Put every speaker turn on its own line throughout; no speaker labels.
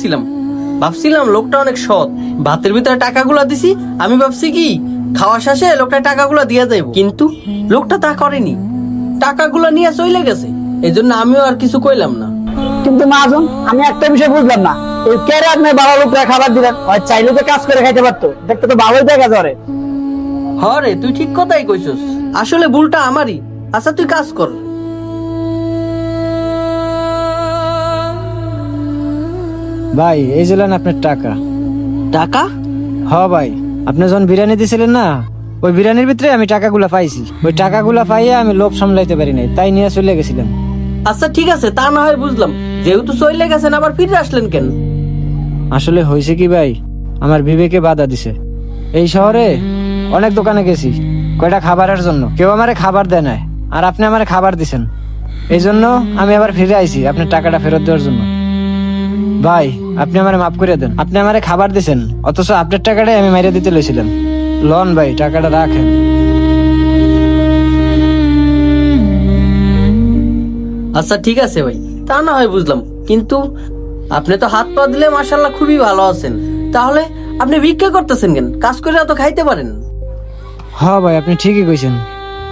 করছিলাম, ভাবছিলাম লোকটা অনেক সৎ, ভাতের ভিতরে টাকাগুলা দিছি, আমি ভাবছি কি খাওয়া শেষে লোকটা টাকাগুলা দিয়ে যাইব, কিন্তু লোকটা তা করেনি, টাকাগুলা নিয়ে চলে গেছে। এই জন্য আমিও আর কিছু কইলাম না।
কিন্তু মহাজন, আমি একটা বিষয় বুঝলাম না, ওই কেরে আপনি বাবা লোকরা খাবার দিলেন? হয় চাইলে তো কাজ করে খাইতে পারতো, দেখতে তো ভালোই দেখা ধরে।
হরে, তুই ঠিক কথাই কইছস, আসলে ভুলটা আমারই। আচ্ছা তুই কাজ কর।
ভাই এই যে নেন আপনার টাকা।
টাকা?
হ ভাই, আপনি যখন বিরিয়ানি দিছিলেন না, ওই বিরিয়ানির ভিতরে আমি টাকাগুলা পাইছি। ওই টাকাগুলা পাইয়া আমি লোভ সামলাইতে পারি নাই, তাই নিয়ে চলে গেছিলাম।
আচ্ছা ঠিক আছে, তা না হয় বুঝলাম, যেহেতু চলে গেছেন আবার ফিরে আসলেন কেন?
আসলে হয়েছে কি ভাই, আমার বিবেকে বাধা দিছে। এই শহরে অনেক দোকানে গেছি কয়টা খাবারের জন্য, কেউ আমারে খাবার দেয় নাই, আর আপনি আমারে খাবার দিছেন। এই জন্য আমি আবার ফিরে আইছি আপনার টাকাটা ফেরত দেওয়ার জন্য। ভাই আপনি আমারে মাফ করে দেন, আপনি আমারে খাবার দিছেন, অথচ আপনার টাকাটাই আমি মাইরে দিতে লইছিলাম। লন ভাই, টাকাটা রাখেন।
আচ্ছা ঠিক আছে ভাই, তা না হয় বুঝলাম, কিন্তু আপনি তো হাত পা দিলে মাশাআল্লাহ খুবই ভালো আছেন, তাহলে আপনি ভিক্ষা করতেছেন কেন? কাজ করে তো খাইতে পারেন।
হ ভাই, আপনি ঠিকই কইছেন,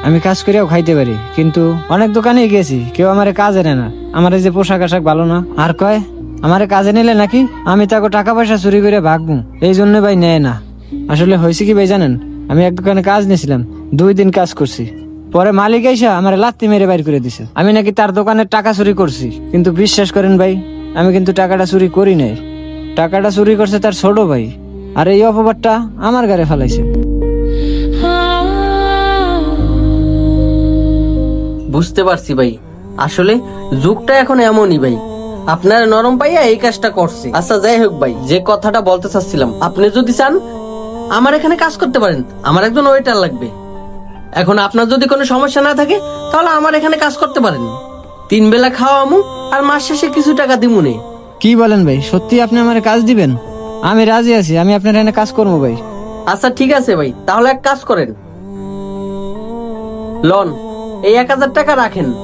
আমি কাজ করেও খাইতে পারি, কিন্তু অনেক দোকানে গেছি কেউ আমারে কাজে নেয় না। আমার এই যে পোশাক আশাক ভালো না, আর কয় আমারে কাজে নিলে নাকি আমি তাকে টাকা পয়সা চুরি করে ভাগবো, এই জন্য ভাই নেয় না। আসলে হয়েছে কি ভাই জানেন, আমি এক দোকানে কাজ নিয়েছিলাম, 2 দিন কাজ করছি, পরে মালিক এসে আমার লাত্তি মেরে বাইর করে দিছে। আমি নাকি তার দোকানের টাকা চুরি করছি, কিন্তু বিশ্বাস করেন ভাই, আমি কিন্তু টাকাটা চুরি করি নাই। টাকাটা চুরি করছে তার ছোট ভাই, আর এই অপবাদটা আমার গাড়ি ফেলাইছে।
বুঝতে পারছি ভাই, আসলে যুগটা এখন এমনই ভাই, আপনার নরম পাইয়া এই কাজটা করছে। আচ্ছা যাই হোক ভাই, যে কথাটা বলতে চাচ্ছিলাম, আপনি যদি চান আমার এখানে কাজ করতে পারেন, আমার একজন ওয়েটার লাগবে। এখন আপনার যদি কোনো সমস্যা না থাকে তাহলে আমার এখানে কাজ করতে পারেন, 3 বেলা খাওয়া আমু, আর মাস শেষে কিছু টাকা দিমুনে।
কি বলেন ভাই, সত্যি আপনি আমার কাজ দিবেন? আমি রাজি আছি, আমি আপনার এখানে কাজ করবো ভাই।
আচ্ছা ঠিক আছে ভাই, তাহলে এক কাজ করেন, লন এই 1000 টাকা রাখেন।